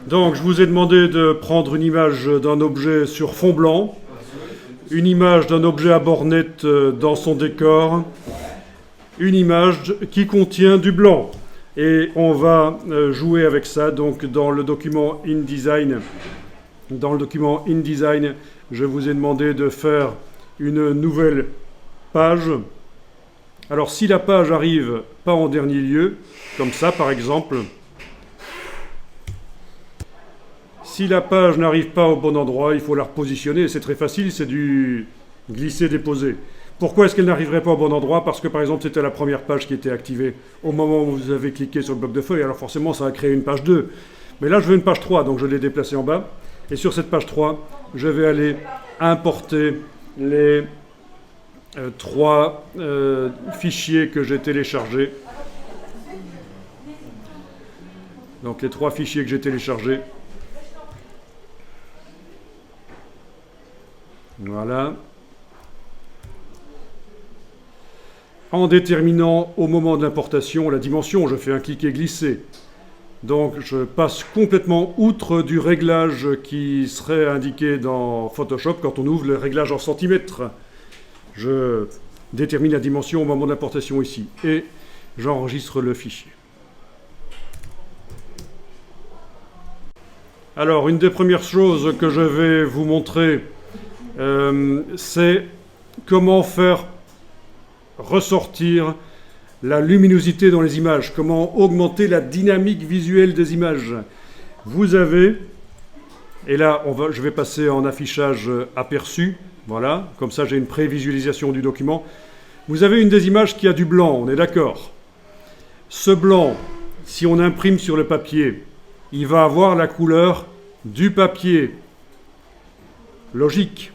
Donc, je vous ai demandé de prendre une image d'un objet sur fond blanc, une image d'un objet à bornette dans son décor, une image qui contient du blanc. Et on va jouer avec ça donc dans le document InDesign. Dans le document InDesign, je vous ai demandé de faire une nouvelle page. Alors si la page arrive pas en dernier lieu, comme ça par exemple, si la page n'arrive pas au bon endroit, il faut la repositionner. C'est très facile, c'est du glisser-déposer. Pourquoi est-ce qu'elle n'arriverait pas au bon endroit? Parce que par exemple c'était la première page qui était activée au moment où vous avez cliqué sur le bloc de feuilles, alors forcément ça a créé une page 2. Mais là je veux une page 3, donc je l'ai déplacée en bas. Et sur cette page 3, je vais aller importer les 3 fichiers que j'ai téléchargés. Donc les 3 fichiers que j'ai téléchargés. Voilà. En déterminant au moment de l'importation la dimension, je fais un cliquer glisser. Donc je passe complètement outre du réglage qui serait indiqué dans Photoshop quand on ouvre le réglage en centimètres. Je détermine la dimension au moment de l'importation ici et j'enregistre le fichier. Alors une des premières choses que je vais vous montrer, c'est comment faire ressortir la luminosité dans les images, comment augmenter la dynamique visuelle des images. Vous avez, et là je vais passer en affichage aperçu, voilà, comme ça j'ai une prévisualisation du document. Vous avez une des images qui a du blanc, on est d'accord. Ce blanc, si on imprime sur le papier, il va avoir la couleur du papier. Logique.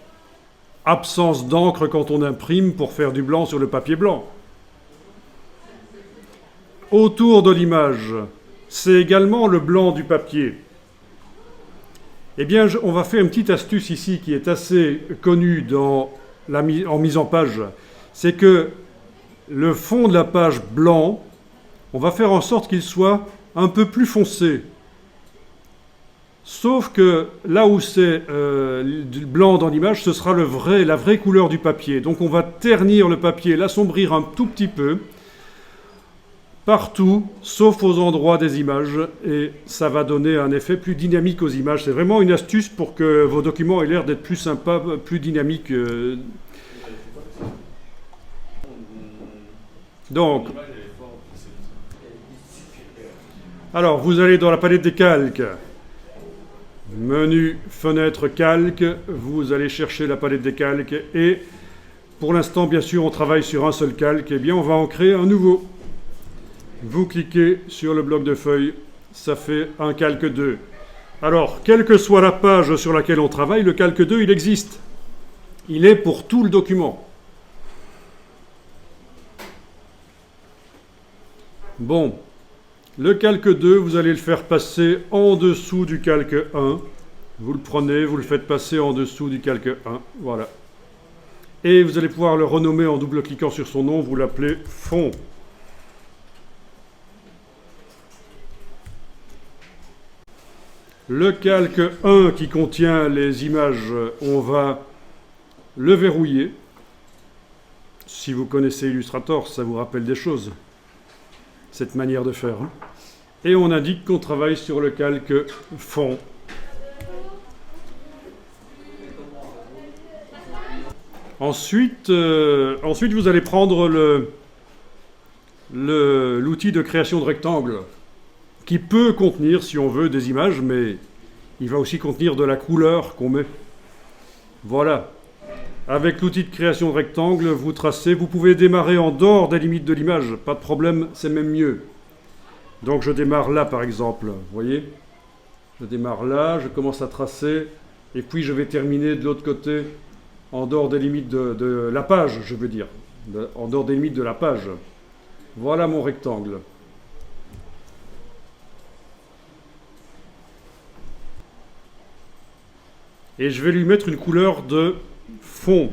Absence d'encre quand on imprime pour faire du blanc sur le papier blanc. Autour de l'image, c'est également le blanc du papier. Eh bien, on va faire une petite astuce ici qui est assez connue en mise en page. C'est que le fond de la page blanc, on va faire en sorte qu'il soit un peu plus foncé. Sauf que là où c'est du blanc dans l'image, ce sera la vraie couleur du papier. Donc on va ternir le papier, l'assombrir un tout petit peu, partout, sauf aux endroits des images, et ça va donner un effet plus dynamique aux images. C'est vraiment une astuce pour que vos documents aient l'air d'être plus sympas, plus dynamiques. Donc, alors vous allez dans la palette des calques. Menu, fenêtre, calque, vous allez chercher la palette des calques et pour l'instant, bien sûr, on travaille sur un seul calque. Eh bien, on va en créer un nouveau. Vous cliquez sur le bloc de feuilles, ça fait un calque 2. Alors, quelle que soit la page sur laquelle on travaille, le calque 2, il existe. Il est pour tout le document. Bon. Le calque 2, vous allez le faire passer en dessous du calque 1. Vous le prenez, vous le faites passer en dessous du calque 1. Voilà. Et vous allez pouvoir le renommer en double-cliquant sur son nom. Vous l'appelez fond. Le calque 1 qui contient les images, on va le verrouiller. Si vous connaissez Illustrator, ça vous rappelle des choses. Cette manière de faire. Et on indique qu'on travaille sur le calque fond. Ensuite, vous allez prendre l'outil de création de rectangle qui peut contenir, si on veut, des images, mais il va aussi contenir de la couleur qu'on met. Voilà. Avec l'outil de création de rectangle, vous tracez, vous pouvez démarrer en dehors des limites de l'image, pas de problème, c'est même mieux. Donc je démarre là par exemple, vous voyez? Je démarre là, je commence à tracer, et puis je vais terminer de l'autre côté, en dehors des limites de la page, je veux dire. En dehors des limites de la page. Voilà mon rectangle. Et je vais lui mettre une couleur de fond.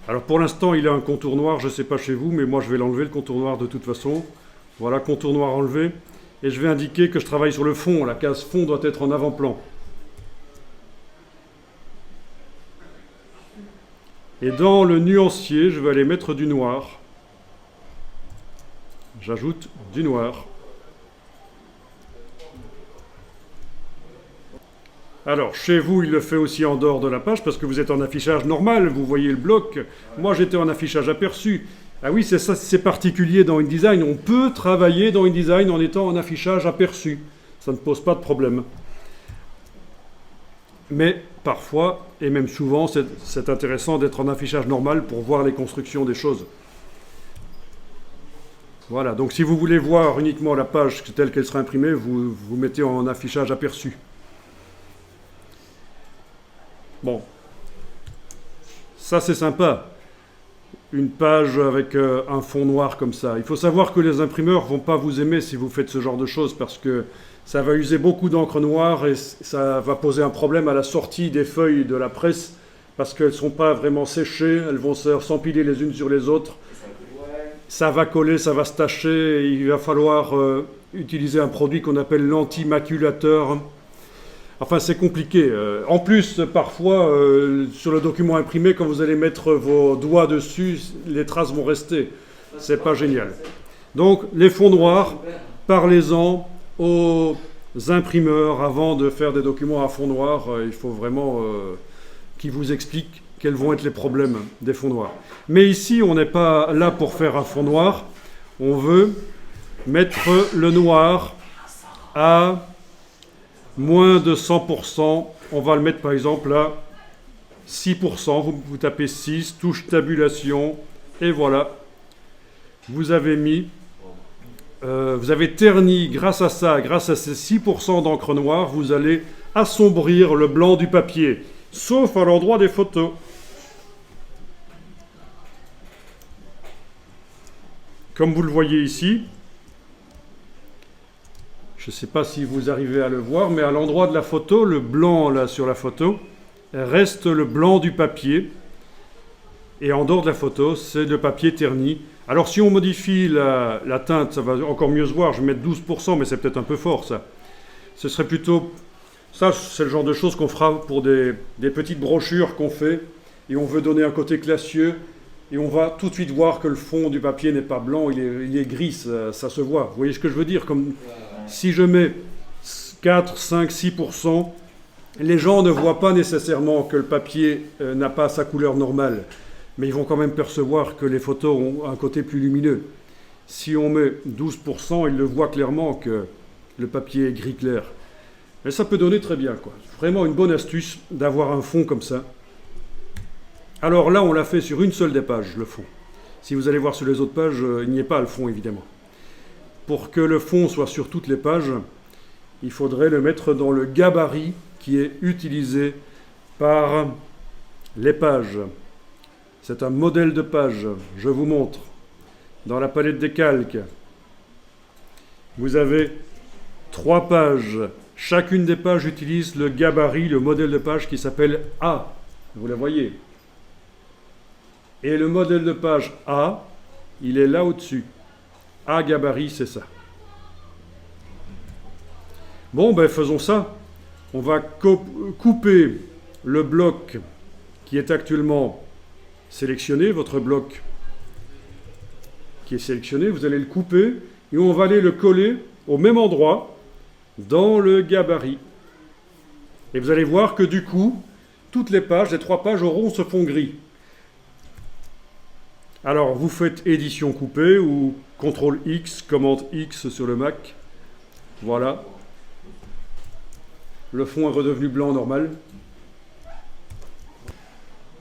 Alors pour l'instant il a un contour noir, je ne sais pas chez vous, mais moi je vais l'enlever le contour noir de toute façon. Voilà, contour noir enlevé. et je vais indiquer que je travaille sur le fond. La case fond doit être en avant-plan. Et dans le nuancier, je vais aller mettre du noir. J'ajoute du noir. Alors, chez vous, il le fait aussi en dehors de la page, parce que vous êtes en affichage normal, vous voyez le bloc. Moi, j'étais en affichage aperçu. Ah oui, c'est ça, c'est particulier dans InDesign. On peut travailler dans InDesign en étant en affichage aperçu. Ça ne pose pas de problème. Mais parfois, et même souvent, c'est intéressant d'être en affichage normal pour voir les constructions des choses. Voilà, donc si vous voulez voir uniquement la page telle qu'elle sera imprimée, vous mettez en affichage aperçu. Bon, ça c'est sympa, une page avec un fond noir comme ça. Il faut savoir que les imprimeurs ne vont pas vous aimer si vous faites ce genre de choses parce que ça va user beaucoup d'encre noire et ça va poser un problème à la sortie des feuilles de la presse parce qu'elles ne sont pas vraiment séchées, elles vont s'empiler les unes sur les autres. Ça va coller, ça va se tacher, et il va falloir utiliser un produit qu'on appelle l'anti-maculateur. Enfin, c'est compliqué. En plus, parfois, sur le document imprimé, quand vous allez mettre vos doigts dessus, les traces vont rester. C'est pas génial. Donc, les fonds noirs, parlez-en aux imprimeurs avant de faire des documents à fond noir. Il faut vraiment qu'ils vous expliquent quels vont être les problèmes des fonds noirs. Mais ici, on n'est pas là pour faire un fond noir. On veut mettre le noir à moins de 100%, on va le mettre par exemple à 6%, vous tapez 6, touche tabulation, et voilà, vous avez mis, vous avez terni grâce à ça, grâce à ces 6% d'encre noire, vous allez assombrir le blanc du papier, sauf à l'endroit des photos. Comme vous le voyez ici, je ne sais pas si vous arrivez à le voir, mais à l'endroit de la photo, le blanc là sur la photo, reste le blanc du papier. Et en dehors de la photo, c'est le papier terni. Alors si on modifie la teinte, ça va encore mieux se voir. Je vais mettre 12%, mais c'est peut-être un peu fort ça. Ce serait plutôt... Ça, c'est le genre de choses qu'on fera pour des petites brochures qu'on fait. Et on veut donner un côté classieux. Et on va tout de suite voir que le fond du papier n'est pas blanc, il est gris, ça se voit. Vous voyez ce que je veux dire? Comme si je mets 4, 5, 6%, les gens ne voient pas nécessairement que le papier n'a pas sa couleur normale. Mais ils vont quand même percevoir que les photos ont un côté plus lumineux. Si on met 12%, ils le voient clairement que le papier est gris clair. Mais ça peut donner très bien, quoi. Vraiment une bonne astuce d'avoir un fond comme ça. Alors là, on l'a fait sur une seule des pages, le fond. Si vous allez voir sur les autres pages, il n'y a pas le fond, évidemment. Pour que le fond soit sur toutes les pages, il faudrait le mettre dans le gabarit qui est utilisé par les pages. C'est un modèle de page, je vous montre. Dans la palette des calques, vous avez 3 pages. Chacune des pages utilise le gabarit, le modèle de page qui s'appelle A. Vous la voyez. Et le modèle de page A, il est là au-dessus. A gabarit, c'est ça. Bon, ben faisons ça. On va couper le bloc qui est actuellement sélectionné, votre bloc qui est sélectionné, vous allez le couper et on va aller le coller au même endroit dans le gabarit. Et vous allez voir que du coup, toutes les pages, les 3 pages auront ce fond gris. Alors, vous faites édition coupée ou CTRL X, commande X sur le Mac. Voilà. Le fond est redevenu blanc normal.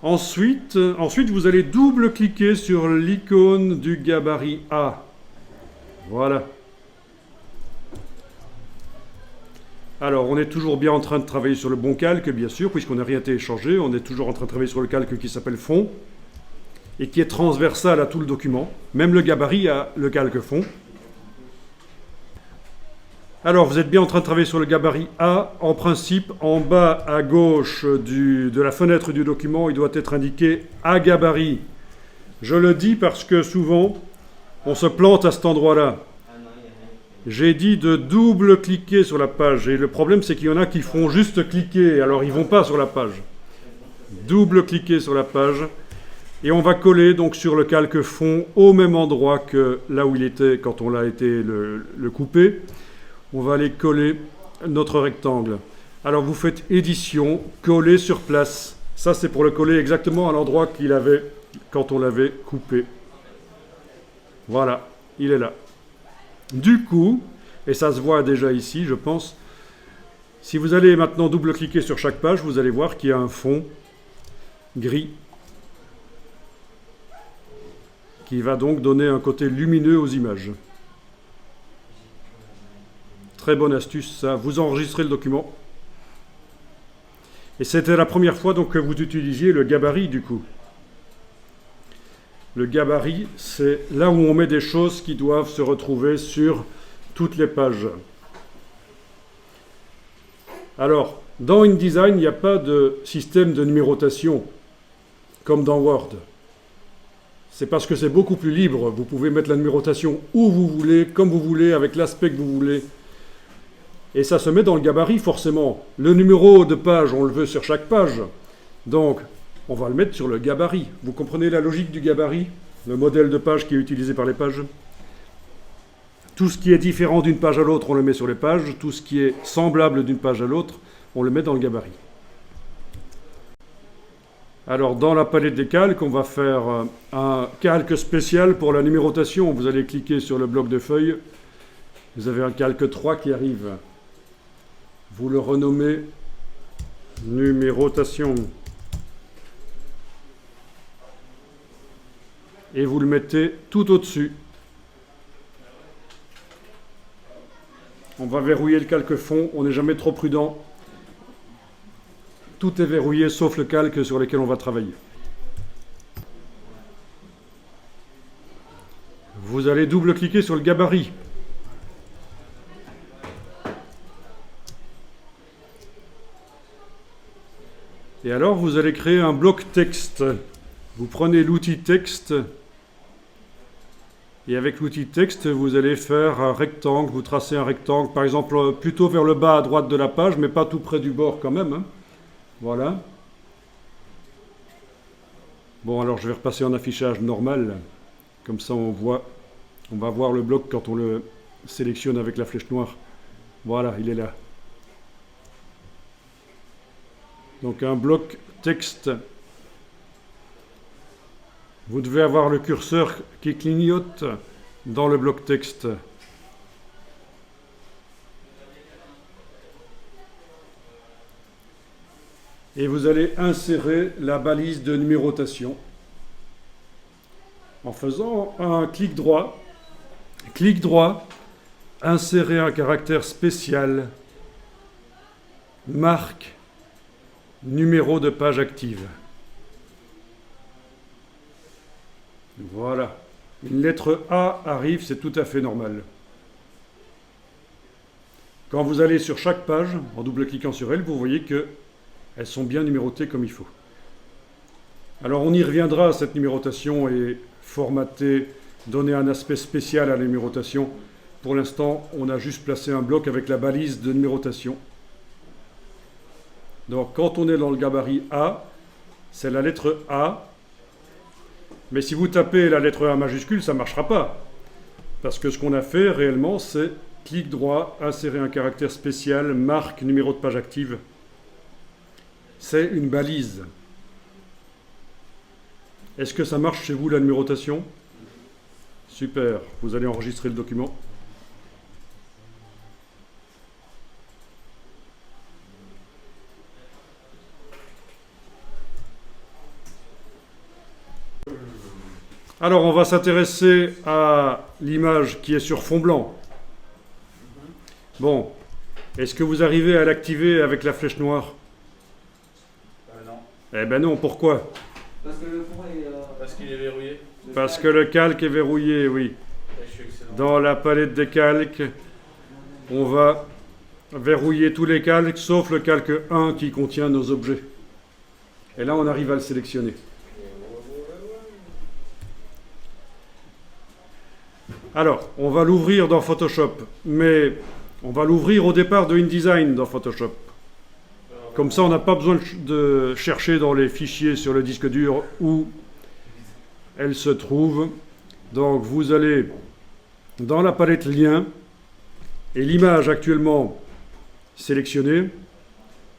Ensuite, vous allez double-cliquer sur l'icône du gabarit A. Voilà. Alors, on est toujours bien en train de travailler sur le bon calque, bien sûr, puisqu'on n'a rien téléchargé. On est toujours en train de travailler sur le calque qui s'appelle fond et qui est transversal à tout le document. Même le gabarit a le calque fond. Alors, vous êtes bien en train de travailler sur le gabarit A. En principe, en bas à gauche de la fenêtre du document, il doit être indiqué A gabarit. Je le dis parce que souvent, on se plante à cet endroit-là. J'ai dit de double-cliquer sur la page. Et le problème, c'est qu'il y en a qui font juste cliquer, alors ils ne vont pas sur la page. Double-cliquer sur la page. Et on va coller donc sur le calque fond au même endroit que là où il était quand on l'a été le couper. On va aller coller notre rectangle. Alors vous faites édition, coller sur place. Ça c'est pour le coller exactement à l'endroit qu'il avait quand on l'avait coupé. Voilà, il est là. Du coup, et ça se voit déjà ici, je pense, si vous allez maintenant double-cliquer sur chaque page, vous allez voir qu'il y a un fond gris qui va donc donner un côté lumineux aux images. Très bonne astuce, ça. Vous enregistrez le document. Et c'était la première fois donc que vous utilisiez le gabarit du coup. Le gabarit, c'est là où on met des choses qui doivent se retrouver sur toutes les pages. Alors, dans InDesign, il n'y a pas de système de numérotation comme dans Word. C'est parce que c'est beaucoup plus libre. Vous pouvez mettre la numérotation où vous voulez, comme vous voulez, avec l'aspect que vous voulez. Et ça se met dans le gabarit, forcément. Le numéro de page, on le veut sur chaque page. Donc, on va le mettre sur le gabarit. Vous comprenez la logique du gabarit? Le modèle de page qui est utilisé par les pages. Tout ce qui est différent d'une page à l'autre, on le met sur les pages. Tout ce qui est semblable d'une page à l'autre, on le met dans le gabarit. Alors, dans la palette des calques, on va faire un calque spécial pour la numérotation. Vous allez cliquer sur le bloc de feuilles. Vous avez un calque 3 qui arrive. Vous le renommez numérotation. Et vous le mettez tout au-dessus. On va verrouiller le calque fond. On n'est jamais trop prudent. Tout est verrouillé sauf le calque sur lequel on va travailler. Vous allez double-cliquer sur le gabarit. Et alors, vous allez créer un bloc texte. Vous prenez l'outil texte. Et avec l'outil texte, vous allez faire un rectangle. Vous tracez un rectangle, par exemple, plutôt vers le bas à droite de la page, mais pas tout près du bord quand même. Hein. Voilà. Bon, alors je vais repasser en affichage normal. Comme ça, on va voir le bloc quand on le sélectionne avec la flèche noire. Voilà, il est là. Donc un bloc texte. Vous devez avoir le curseur qui clignote dans le bloc texte. Et vous allez insérer la balise de numérotation en faisant un clic droit. Clic droit, insérer un caractère spécial, marque, numéro de page active. Voilà. Une lettre A arrive, c'est tout à fait normal. Quand vous allez sur chaque page, en double-cliquant sur elle, vous voyez qu'elles sont bien numérotées comme il faut. Alors on y reviendra à cette numérotation et formater, donner un aspect spécial à la numérotation. Pour l'instant, on a juste placé un bloc avec la balise de numérotation. Donc quand on est dans le gabarit A, c'est la lettre A. Mais si vous tapez la lettre A majuscule, ça ne marchera pas. Parce que ce qu'on a fait réellement, c'est clic droit, insérer un caractère spécial, marque, numéro de page active. C'est une balise. Est-ce que ça marche chez vous, la numérotation? Super, vous allez enregistrer le document. Alors, on va s'intéresser à l'image qui est sur fond blanc. Bon, est-ce que vous arrivez à l'activer avec la flèche noire? Non. Eh ben non, pourquoi? Parce que le fond est... Parce qu'il est verrouillé. Parce que le calque est verrouillé, oui. Je suis excellent. Dans la palette des calques, on va verrouiller tous les calques, sauf le calque 1 qui contient nos objets. Et là, on arrive à le sélectionner. Alors, on va l'ouvrir dans Photoshop, mais on va l'ouvrir au départ de InDesign dans Photoshop. Comme ça, on n'a pas besoin de chercher dans les fichiers sur le disque dur où elle se trouve. Donc, vous allez dans la palette Liens, et l'image actuellement sélectionnée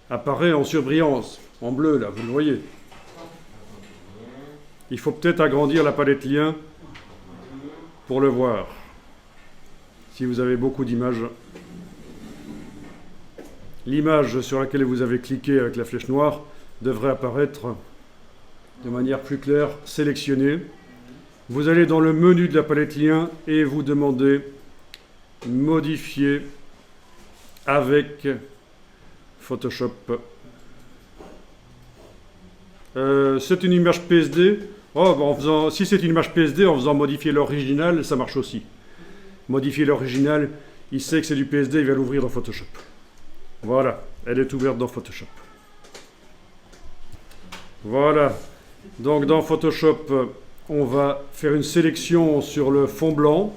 apparaît en surbrillance, en bleu, là, vous le voyez. Il faut peut-être agrandir la palette Liens pour le voir. Si vous avez beaucoup d'images, l'image sur laquelle vous avez cliqué avec la flèche noire devrait apparaître de manière plus claire, sélectionnée. Vous allez dans le menu de la palette Liens et vous demandez Modifier avec Photoshop. C'est une image PSD. Oh, si c'est une image PSD, en faisant modifier l'original, ça marche aussi. Modifier l'original, il sait que c'est du PSD, il va l'ouvrir dans Photoshop. Voilà, elle est ouverte dans Photoshop. Voilà, donc dans Photoshop, on va faire une sélection sur le fond blanc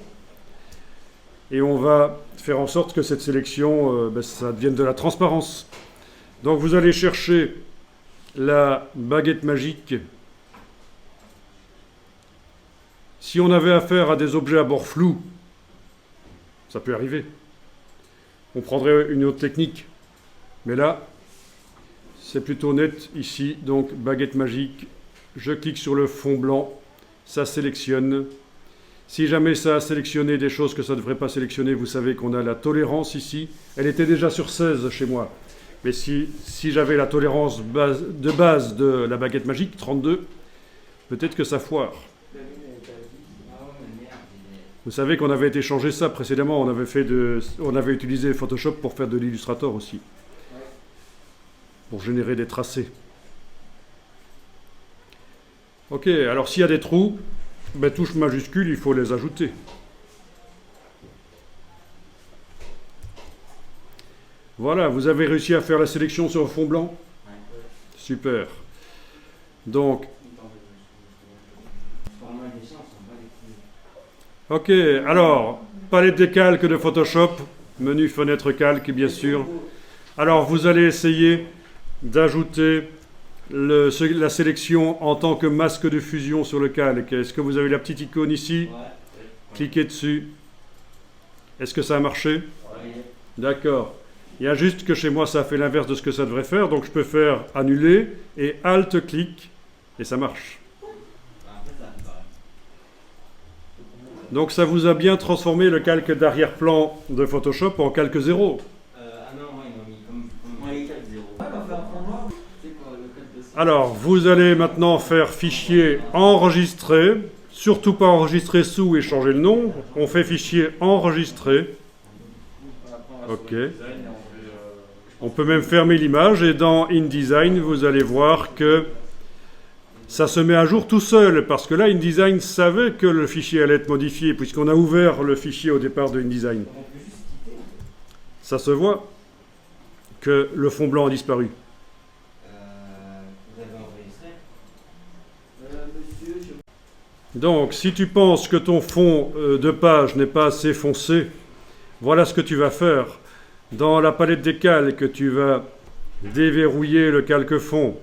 et on va faire en sorte que cette sélection, ça devienne de la transparence. Donc vous allez chercher la baguette magique. Si on avait affaire à des objets à bord flou, ça peut arriver. On prendrait une autre technique. Mais là, c'est plutôt net ici. Donc, baguette magique. Je clique sur le fond blanc. Ça sélectionne. Si jamais ça a sélectionné des choses que ça ne devrait pas sélectionner, vous savez qu'on a la tolérance ici. Elle était déjà sur 16 chez moi. Mais si j'avais la tolérance de base de la baguette magique, 32, peut-être que ça foire. Vous savez qu'on avait été changer ça précédemment, on avait utilisé Photoshop pour faire de l'Illustrator aussi, pour générer des tracés. Ok, alors s'il y a des trous, touche majuscule, il faut les ajouter. Voilà, vous avez réussi à faire la sélection sur le fond blanc? Super. Donc, ok, alors, palette des calques de Photoshop, menu fenêtre calque, bien sûr. Alors, vous allez essayer d'ajouter la sélection en tant que masque de fusion sur le calque. Est-ce que vous avez la petite icône ici? Cliquez dessus. Est-ce que ça a marché? D'accord. Il y a juste que chez moi, ça a fait l'inverse de ce que ça devrait faire. Donc, je peux faire annuler et Alt-clic et ça marche. Donc, ça vous a bien transformé le calque d'arrière-plan de Photoshop en calque 0. Alors, vous allez maintenant faire fichier enregistrer. Surtout pas enregistrer sous et changer le nom. On fait fichier enregistrer. Ok. On peut même fermer l'image et dans InDesign, vous allez voir que ça se met à jour tout seul parce que là, InDesign savait que le fichier allait être modifié puisqu'on a ouvert le fichier au départ de InDesign. Ça se voit que le fond blanc a disparu. Donc, si tu penses que ton fond de page n'est pas assez foncé, voilà ce que tu vas faire. Dans la palette des calques, tu vas déverrouiller le calque fond.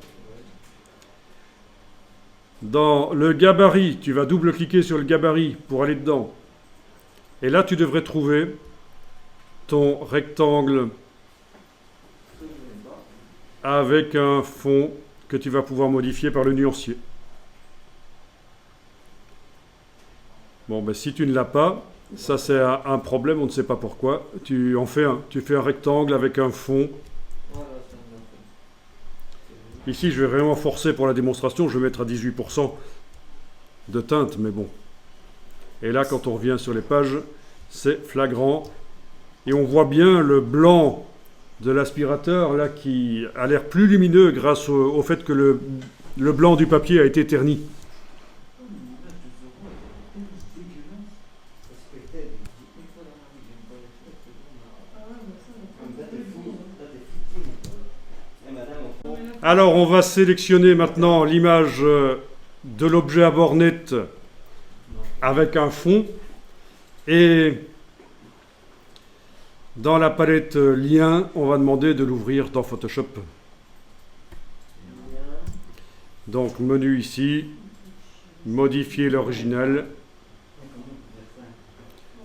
Dans le gabarit, tu vas double-cliquer sur le gabarit pour aller dedans. Et là, tu devrais trouver ton rectangle avec un fond que tu vas pouvoir modifier par le nuancier. Bon, si tu ne l'as pas, ça c'est un problème, on ne sait pas pourquoi. Tu fais un rectangle avec un fond. Ici, je vais vraiment forcer pour la démonstration, je vais mettre à 18% de teinte, mais bon. Et là, quand on revient sur les pages, c'est flagrant. Et on voit bien le blanc de l'aspirateur, là, qui a l'air plus lumineux grâce au fait que le blanc du papier a été terni. Alors, on va sélectionner maintenant l'image de l'objet à bord net avec un fond. Et dans la palette lien, on va demander de l'ouvrir dans Photoshop. Donc menu ici, modifier l'original.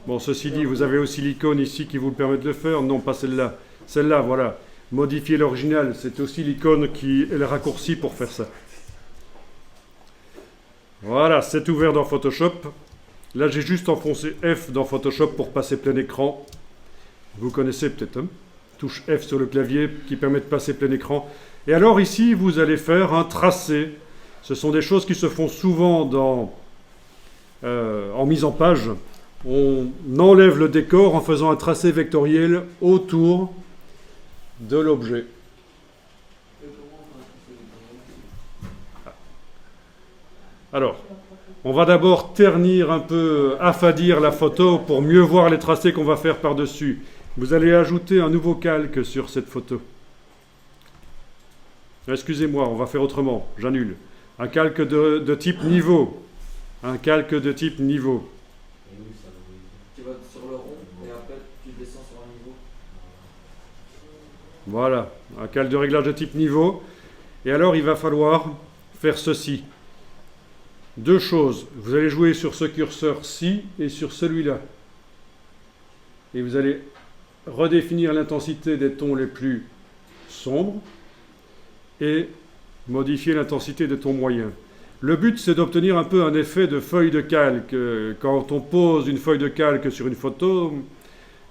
Bon, ceci dit, vous avez aussi l'icône ici qui vous le permet de le faire. Non, pas celle-là. Celle-là, voilà. Modifier l'original, c'est aussi l'icône qui est le raccourci pour faire ça. Voilà, c'est ouvert dans Photoshop. Là, j'ai juste enfoncé F dans Photoshop pour passer plein écran. Vous connaissez peut-être, hein? Touche F sur le clavier qui permet de passer plein écran. Et alors ici, vous allez faire un tracé. Ce sont des choses qui se font souvent en mise en page. On enlève le décor en faisant un tracé vectoriel autour de l'objet. Alors, on va d'abord ternir un peu, affadir la photo pour mieux voir les tracés qu'on va faire par-dessus. Vous allez ajouter un nouveau calque sur cette photo. Excusez-moi, on va faire autrement, j'annule. Un calque de type niveau. Un calque de type niveau. Tu vas sur le rond et après tu descends sur un niveau. Voilà, un calque de réglage de type niveau. Et alors il va falloir faire ceci. Deux choses. Vous allez jouer sur ce curseur-ci et sur celui-là. Et vous allez redéfinir l'intensité des tons les plus sombres et modifier l'intensité des tons moyens. Le but, c'est d'obtenir un peu un effet de feuille de calque. Quand on pose une feuille de calque sur une photo,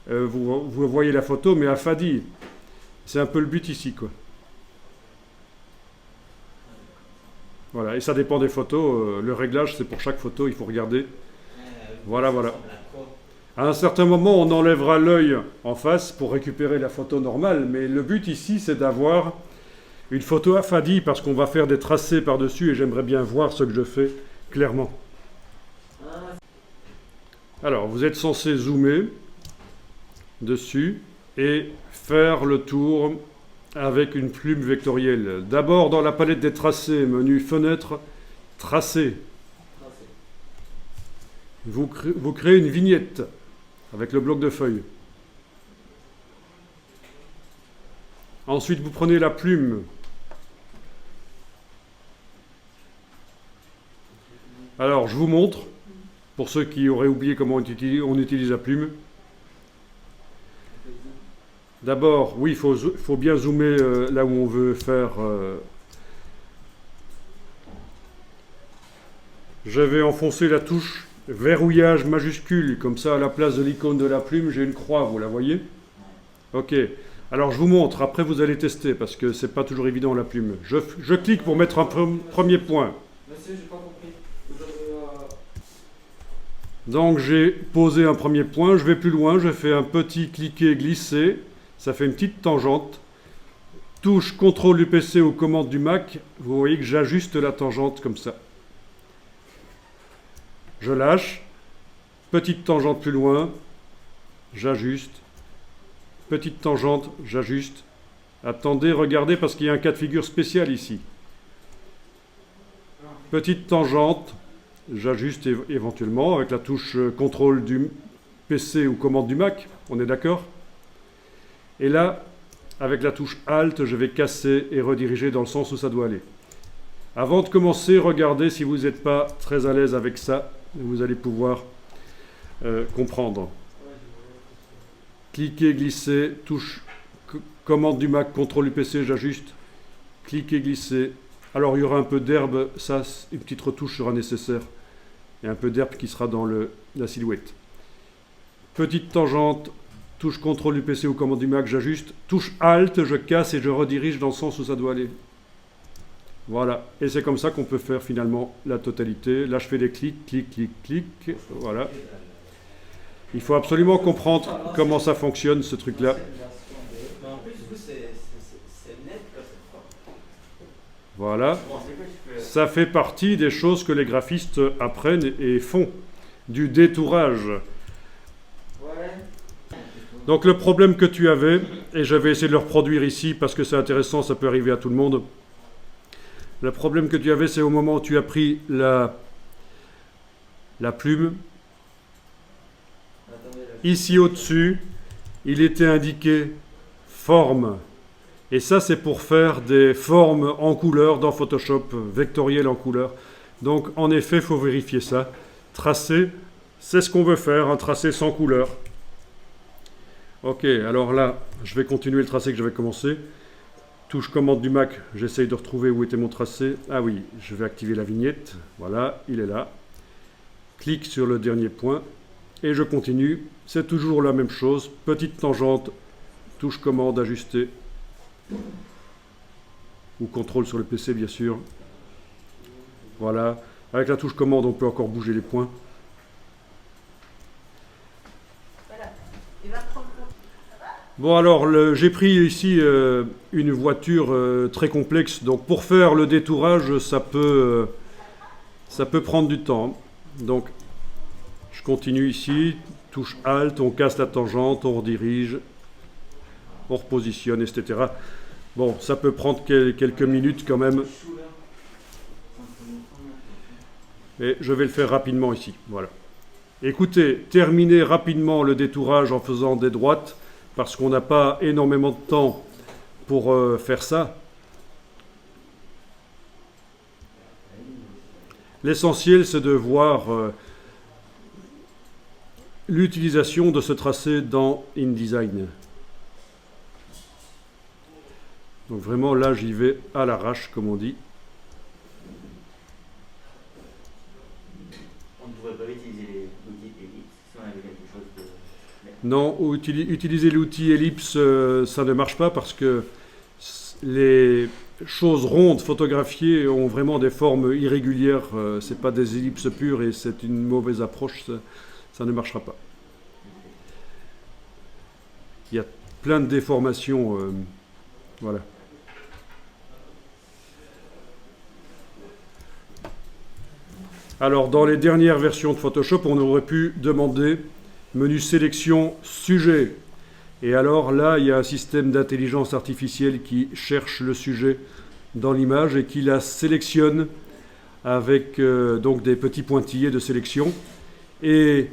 vous voyez la photo, mais affadie. C'est un peu le but ici, quoi. Voilà, et ça dépend des photos. Le réglage, c'est pour chaque photo, il faut regarder. Voilà, voilà. À un certain moment, on enlèvera l'œil en face pour récupérer la photo normale, mais le but ici, c'est d'avoir une photo affadie parce qu'on va faire des tracés par-dessus et j'aimerais bien voir ce que je fais clairement. Alors, vous êtes censé zoomer dessus et faire le tour avec une plume vectorielle. D'abord, dans la palette des tracés, menu fenêtre, tracé. Vous créez une vignette avec le bloc de feuilles. Ensuite, vous prenez la plume. Alors, je vous montre, pour ceux qui auraient oublié comment on utilise la plume. D'abord, oui, il faut bien zoomer là où on veut faire. Je vais enfoncer la touche verrouillage majuscule, comme ça à la place de l'icône de la plume, j'ai une croix, vous la voyez? Ok. Alors je vous montre, après vous allez tester, parce que c'est pas toujours évident la plume. Je clique pour mettre un premier point. Monsieur, j'ai pas compris. Donc j'ai posé un premier point, je vais plus loin, je fais un petit cliquer glisser, ça fait une petite tangente. Touche CTRL du PC ou commande du Mac, vous voyez que j'ajuste la tangente comme ça. Je lâche, petite tangente plus loin, j'ajuste, petite tangente, j'ajuste. Attendez, regardez parce qu'il y a un cas de figure spécial ici. Petite tangente, j'ajuste éventuellement avec la touche CTRL du PC ou commande du Mac, on est d'accord? Et là, avec la touche Alt, je vais casser et rediriger dans le sens où ça doit aller. Avant de commencer, regardez si vous n'êtes pas très à l'aise avec ça, vous allez pouvoir comprendre. Cliquez, glisser, touche commande du Mac, CTRL du PC, j'ajuste. Cliquez, glisser. Alors il y aura un peu d'herbe, ça, une petite retouche sera nécessaire. Il y a un peu d'herbe qui sera dans la silhouette. Petite tangente, touche CTRL du PC ou commande du Mac, j'ajuste. Touche Alt, je casse et je redirige dans le sens où ça doit aller. Voilà, et c'est comme ça qu'on peut faire finalement la totalité. Là, je fais des clics, clics, clics, clics. Voilà. Il faut absolument comprendre comment ça fonctionne, ce truc-là. Mais en plus, c'est net comme ça. Voilà. Ça fait partie des choses que les graphistes apprennent et font. Du détourage. Donc le problème que tu avais, et je vais essayer de le reproduire ici parce que c'est intéressant, ça peut arriver à tout le monde. Le problème que tu avais, c'est au moment où tu as pris la plume Ici au-dessus, il était indiqué forme. Et ça, c'est pour faire des formes en couleur dans Photoshop, vectorielles en couleur. Donc, en effet, il faut vérifier ça. Tracer, c'est ce qu'on veut faire, un tracé sans couleur. Ok, alors là, je vais continuer le tracé que j'avais commencé. Touche commande du Mac, j'essaye de retrouver où était mon tracé. Ah oui, je vais activer la vignette. Voilà, il est là. Clique sur le dernier point et je continue. C'est toujours la même chose. Petite tangente, touche commande, ajuster. Ou contrôle sur le PC, bien sûr. Voilà. Avec la touche commande, on peut encore bouger les points. Voilà. Il va prendre. Bon alors, j'ai pris ici une voiture très complexe, donc pour faire le détourage, ça peut prendre du temps. Donc, je continue ici, touche Alt, on casse la tangente, on redirige, on repositionne, etc. Bon, ça peut prendre quelques minutes quand même. Et je vais le faire rapidement ici, voilà. Écoutez, terminez rapidement le détourage en faisant des droites, parce qu'on n'a pas énormément de temps pour faire ça. L'essentiel, c'est de voir l'utilisation de ce tracé dans InDesign. Donc vraiment, là, j'y vais à l'arrache, comme on dit. On ne pourrait pas utiliser l'outil Ellipse si on avait quelque chose de... Non, utiliser l'outil ellipse, ça ne marche pas parce que les choses rondes photographiées ont vraiment des formes irrégulières. C'est pas des ellipses pures et c'est une mauvaise approche. Ça ne marchera pas. Il y a plein de déformations. Voilà. Alors, dans les dernières versions de Photoshop, on aurait pu demander menu sélection sujet. Et alors là, il y a un système d'intelligence artificielle qui cherche le sujet dans l'image et qui la sélectionne avec donc des petits pointillés de sélection. Et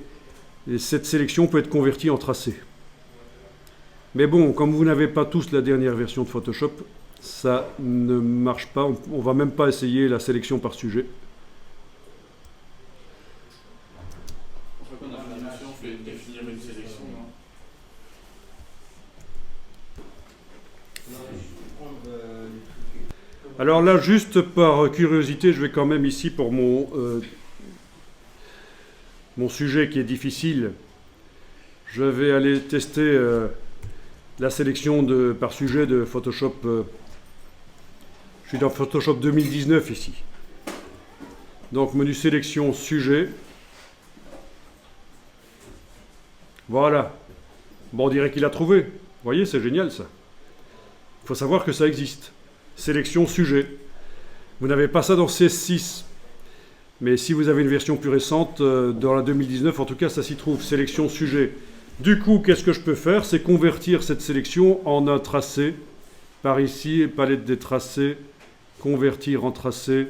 cette sélection peut être convertie en tracé. Mais bon, comme vous n'avez pas tous la dernière version de Photoshop, ça ne marche pas. On ne va même pas essayer la sélection par sujet. Définir une sélection, non? Alors là, juste par curiosité, je vais quand même ici pour mon sujet qui est difficile, je vais aller tester la sélection par sujet de Photoshop. Je suis dans Photoshop 2019 ici. Donc menu sélection sujet. Voilà. Bon, on dirait qu'il a trouvé. Vous voyez, c'est génial ça. Il faut savoir que ça existe. Sélection sujet. Vous n'avez pas ça dans CS6. Mais si vous avez une version plus récente, dans la 2019, en tout cas, ça s'y trouve. Sélection sujet. Du coup, qu'est-ce que je peux faire? C'est convertir cette sélection en un tracé. Par ici, palette des tracés. Convertir en tracé.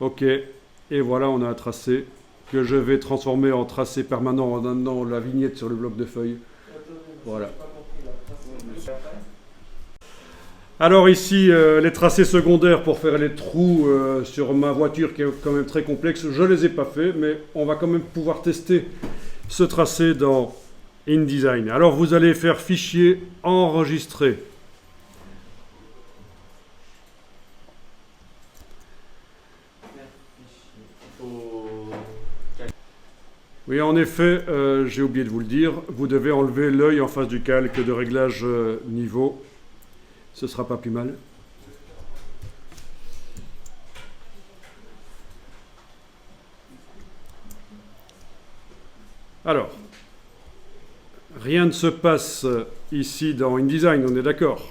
OK. Et voilà, on a un tracé que je vais transformer en tracé permanent en amenant la vignette sur le bloc de feuilles. Voilà. Alors ici, les tracés secondaires pour faire les trous sur ma voiture qui est quand même très complexe, je ne les ai pas faits, mais on va quand même pouvoir tester ce tracé dans InDesign. Alors vous allez faire fichier enregistrer. Oui, en effet, j'ai oublié de vous le dire, vous devez enlever l'œil en face du calque de réglage niveau. Ce ne sera pas plus mal. Alors, rien ne se passe ici dans InDesign, on est d'accord?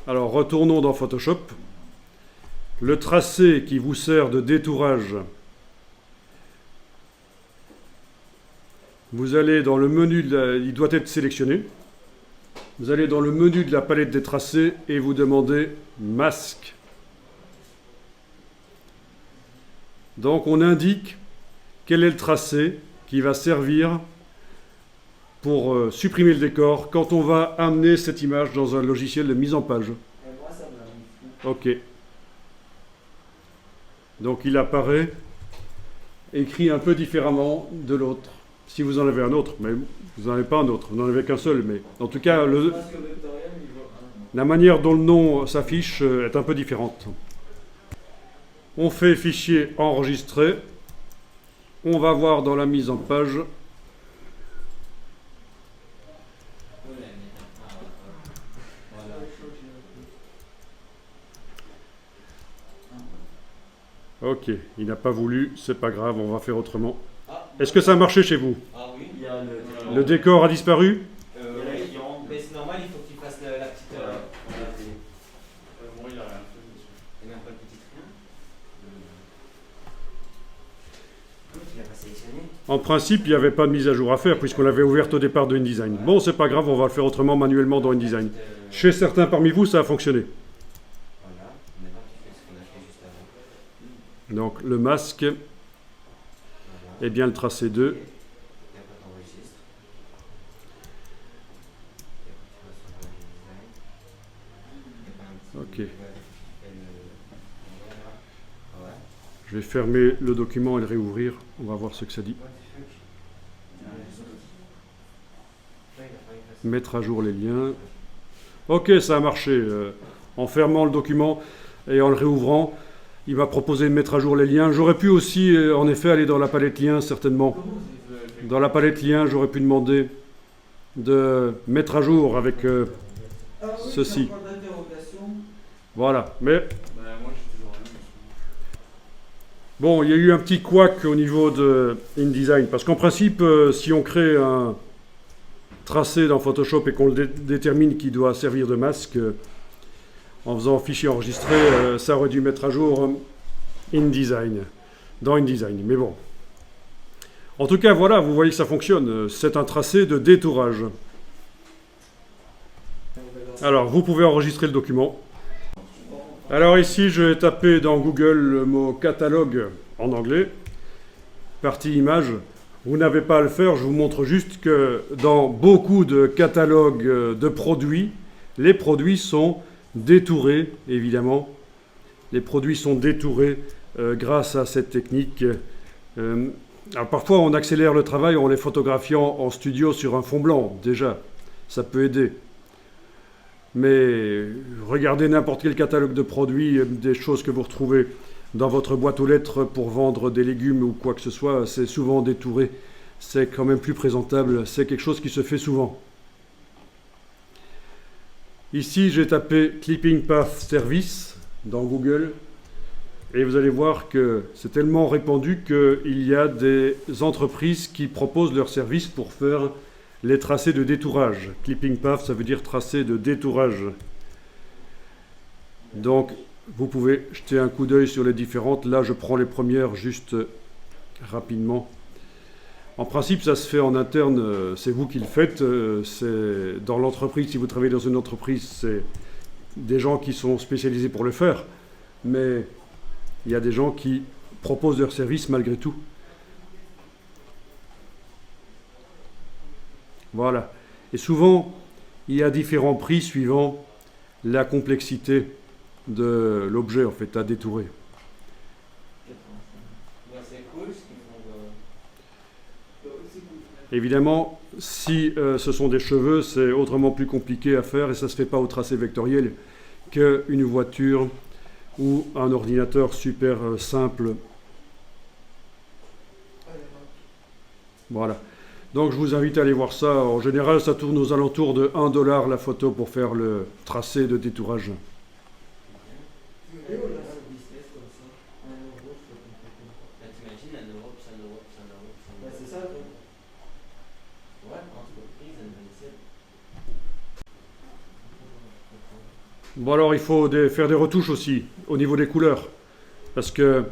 Alors, retournons dans Photoshop. Le tracé qui vous sert de détourage, vous allez dans le menu, il doit être sélectionné. Vous allez dans le menu de la palette des tracés et vous demandez masque. Donc on indique quel est le tracé qui va servir pour supprimer le décor quand on va amener cette image dans un logiciel de mise en page. Et moi, ça me l'a mis. Ok. Donc il apparaît écrit un peu différemment de l'autre. Si vous en avez un autre, mais vous n'en avez pas un autre, vous n'en avez qu'un seul. Mais en tout cas, Masque vectoriel niveau 1. la manière dont le nom s'affiche est un peu différente. On fait fichier enregistré. On va voir dans la mise en page. Ok, il n'a pas voulu, c'est pas grave, on va faire autrement. Est-ce que ça a marché chez vous? Ah oui, il y a Le décor a disparu? mais c'est normal, il faut que tu fasses la petite. Moi, il a rien fait dessus. Et même pas le petit rien. Tu l'as pas sélectionné. En principe, il n'y avait pas de mise à jour à faire puisqu'on l'avait ouverte au départ de InDesign. Bon, c'est pas grave, on va le faire autrement manuellement dans InDesign. Chez certains parmi vous, ça a fonctionné. Voilà, maintenant tu fais ce qu'on a fait juste avant. Donc le masque Voilà. est bien le tracé 2. Et après t'enregistres. Et après tu vas sur InDesign. Et ben, un petit. Ok. Tu fais voilà. Ouais. Je vais fermer le document et le réouvrir. On va voir ce que ça dit. What the fuck? Ouais, il a pas effacé. Mettre à jour les liens. Ok, ça a marché. En fermant le document et en le réouvrant, il m'a proposé de mettre à jour les liens. J'aurais pu aussi, en effet, aller dans la palette liens, certainement. Dans la palette liens, j'aurais pu demander de mettre à jour avec Ah oui, ceci. point d'interrogation. Voilà. Mais Bah, moi, j'ai toujours rien dessus. bon, il y a eu un petit couac au niveau de InDesign. Parce qu'en principe, si on crée un tracé dans Photoshop et qu'on le détermine qui doit servir de masque, en faisant fichier enregistré, ça aurait dû mettre à jour InDesign, dans InDesign. Mais bon. En tout cas, voilà, vous voyez que ça fonctionne. C'est un tracé de détourage. Alors, vous pouvez enregistrer le document. Alors ici, je vais taper dans Google le mot catalogue en anglais, partie image. Vous n'avez pas à le faire, je vous montre juste que dans beaucoup de catalogues de produits, les produits sont détourés, évidemment. Les produits sont détourés grâce à cette technique. Alors parfois, on accélère le travail en les photographiant en studio sur un fond blanc, déjà. Ça peut aider. Mais regardez n'importe quel catalogue de produits, des choses que vous retrouvez dans votre boîte aux lettres pour vendre des légumes ou quoi que ce soit, c'est souvent détouré. C'est quand même plus présentable. C'est quelque chose qui se fait souvent. Ici, j'ai tapé Clipping Path Service dans Google. Et vous allez voir que c'est tellement répandu qu'il y a des entreprises qui proposent leurs services pour faire les tracés de détourage. Clipping Path, ça veut dire tracé de détourage. Donc, vous pouvez jeter un coup d'œil sur les différentes. Là, je prends les premières juste rapidement. En principe, ça se fait en interne. C'est vous qui le faites. C'est dans l'entreprise. Si vous travaillez dans une entreprise, c'est des gens qui sont spécialisés pour le faire. Mais il y a des gens qui proposent leurs services malgré tout. Voilà. Et souvent, il y a différents prix suivant la complexité de l'objet en fait à détourer. Ouais, c'est cool ce qu'ils font. Évidemment, si ce sont des cheveux, c'est autrement plus compliqué à faire et ça ne se fait pas au tracé vectoriel qu'une voiture ou un ordinateur super simple. Voilà. Donc je vous invite à aller voir ça. En général, ça tourne aux alentours de 1 $ la photo pour faire le tracé de détourage. Et on a un business comme ça. 1 euro, je peux comprendre. Là, t'imagines, 1 euro, plus 1 euro, plus 1 euro, plus 1 Bah, euro. c'est ça, donc. Ouais, entreprise, individuelle. Bon alors il faut faire des retouches aussi au niveau des couleurs. Parce que,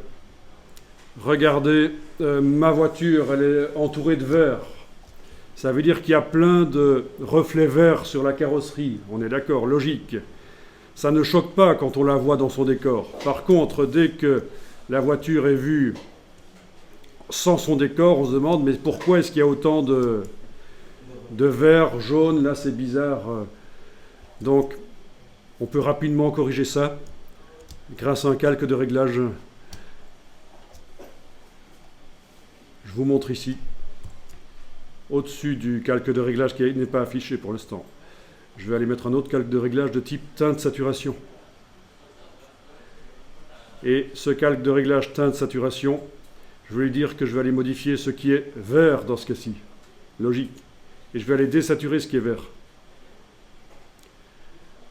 regardez, ma voiture, elle est entourée de vert. Ça veut dire qu'il y a plein de reflets verts sur la carrosserie. On est d'accord, logique. Ça ne choque pas quand on la voit dans son décor. Par contre, dès que la voiture est vue sans son décor, on se demande mais pourquoi est-ce qu'il y a autant de vert, jaune, là c'est bizarre. Donc on peut rapidement corriger ça grâce à un calque de réglage. Je vous montre ici, au-dessus du calque de réglage qui n'est pas affiché pour l'instant. Je vais aller mettre un autre calque de réglage de type teinte saturation. Et ce calque de réglage teinte saturation, je vais lui dire que je vais aller modifier ce qui est vert dans ce cas-ci. Logique. Et je vais aller désaturer ce qui est vert.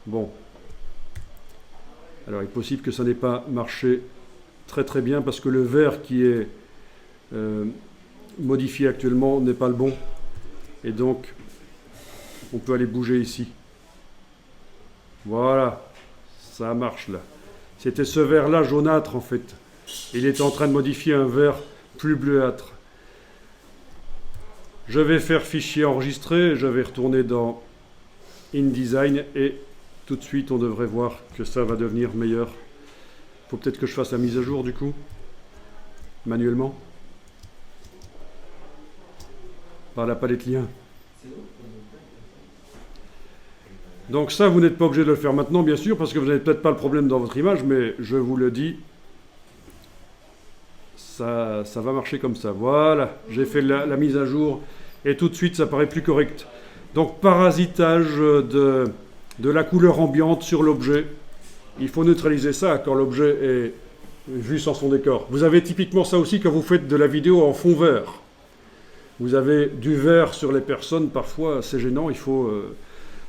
Bon. Alors il est possible que ça n'ait pas marché très bien parce que le vert qui est modifié actuellement n'est pas le bon. Et donc, on peut aller bouger ici. Voilà. Ça marche là. C'était ce vert-là jaunâtre en fait. Il est en train de modifier un vert plus bleuâtre. Je vais faire fichier enregistré, je vais retourner dans InDesign et tout de suite on devrait voir que ça va devenir meilleur. Il faut peut-être que je fasse la mise à jour du coup, manuellement, par la palette lien. Donc ça, vous n'êtes pas obligé de le faire maintenant, bien sûr, parce que vous n'avez peut-être pas le problème dans votre image, mais je vous le dis, ça va marcher comme ça. Voilà, j'ai fait la mise à jour, et tout de suite, ça paraît plus correct. Donc, parasitage de la couleur ambiante sur l'objet. Il faut neutraliser ça quand l'objet est vu sans son décor. Vous avez typiquement ça aussi quand vous faites de la vidéo en fond vert. Vous avez du vert sur les personnes, parfois, c'est gênant, il faut...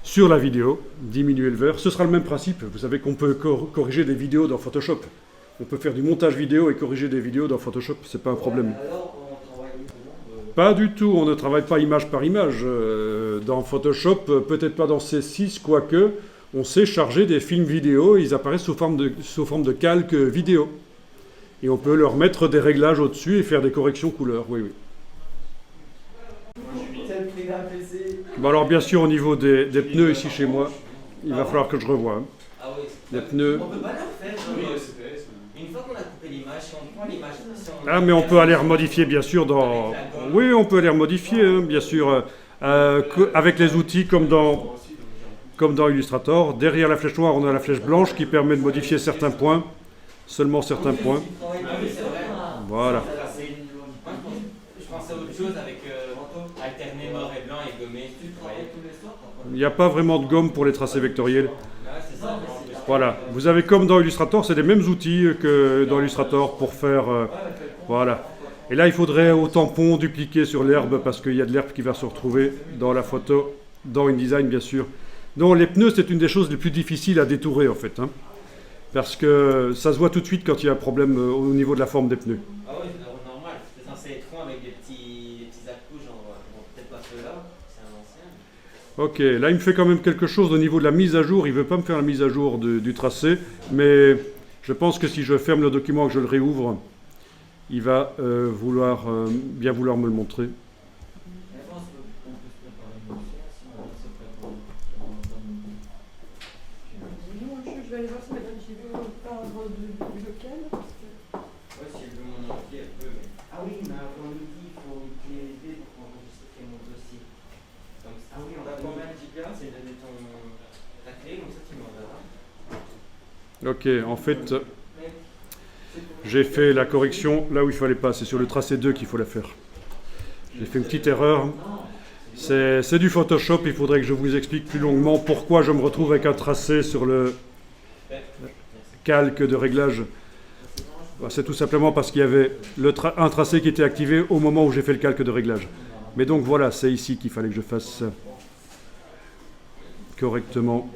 sur la vidéo, diminuer le vert. Ce sera le même principe. Vous savez qu'on peut corriger des vidéos dans Photoshop. On peut faire du montage vidéo et corriger des vidéos dans Photoshop. C'est pas un problème. Alors, on travaille comment Pas du tout. On ne travaille pas image par image. Dans Photoshop, peut-être pas dans C6, quoique, on sait charger des films vidéo. Ils apparaissent sous forme de calque vidéo. Et on peut leur mettre des réglages au-dessus et faire des corrections couleurs. Oui, oui. C'est le prix d'un PC. Bon alors bien sûr au niveau des pneus ici chez moi, il va falloir que je revoie. Ah oui. Les pneus. On peut pas le refaire. Oui, genre, CPS. Une fois qu'on a coupé l'image, si on prend l'image, si on... Ah mais on peut aller remodifier bien sûr dans... Oui on peut aller remodifier hein, bien sûr avec les outils comme dans Illustrator. Derrière la flèche noire on a la flèche blanche qui permet de modifier certains points, seulement certains points. Ah oui, c'est vrai. Voilà. Moi, je pensais à autre chose avec alterner noir et blanc et gommer. Tu travailles tous les soirs? Il n'y a pas vraiment de gomme pour les tracés vectoriels. Ah, c'est ça. Voilà. Vous avez comme dans Illustrator, c'est les mêmes outils que dans Illustrator pour faire... voilà. Et là, il faudrait au tampon dupliquer sur l'herbe parce qu'il y a de l'herbe qui va se retrouver dans la photo, dans InDesign bien sûr. Donc les pneus, c'est une des choses les plus difficiles à détourer en fait. Hein, parce que ça se voit tout de suite quand il y a un problème au niveau de la forme des pneus. Ah oui, c'est normal. C'est censé être rond avec des petits à-coups, genre, bon, peut-être pas ceux-là, c'est un ancien. Ok, là il me fait quand même quelque chose au niveau de la mise à jour. Il ne veut pas me faire la mise à jour du tracé, mais je pense que si je ferme le document et que je le réouvre, il va bien vouloir me le montrer. Je pense qu'on peut se préparer une affaire si on se prépare dans Non, je vais aller voir si madame Gilles parle du local. Ouais, si elle veut mon ordi, elle peut, mais... Ah oui, mais avant midi, il faut une clé USB pour enregistrer mon dossier. Donc, Ah oui, on t'as va combien de gigas? C'est donner ta clé, comme ça tu m'enverras. Ok, en fait, j'ai fait la correction là où il fallait pas. C'est sur le tracé 2 qu'il faut la faire. J'ai fait une petite erreur. C'est du Photoshop. Il faudrait que je vous explique plus longuement pourquoi je me retrouve avec un tracé sur le calque de réglage. C'est tout simplement parce qu'il y avait un tracé qui était activé au moment où j'ai fait le calque de réglage. Mais donc voilà, c'est ici qu'il fallait que je fasse correctement.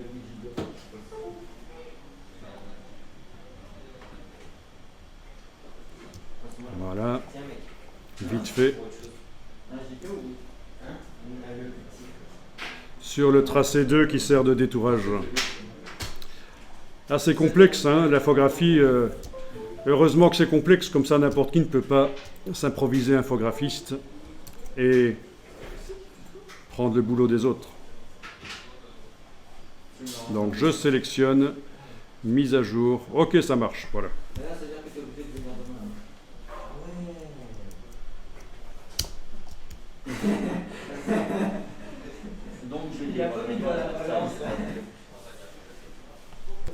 Voilà, Tiens, mec. vite fait. Autre chose. Un giga ou Hein? Le petit. Sur le tracé 2 qui sert de détourage. Assez complexe, hein, l'infographie. Heureusement que c'est complexe, comme ça n'importe qui ne peut pas s'improviser infographiste et prendre le boulot des autres. Donc je sélectionne, mise à jour. Ok, ça marche, voilà. Mais là, ça veut dire que tu es obligé de venir demain. Ah ouais.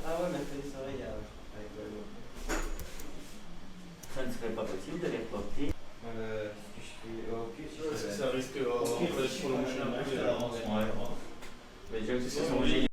Ah ouais, mercredi soir, il y a. Avec le. Ça ne serait pas possible de les reporter. Ce que je fais. Ok, si je fais. Ça risque en fait pour le prochain. Ouais. Mais déjà que c'est son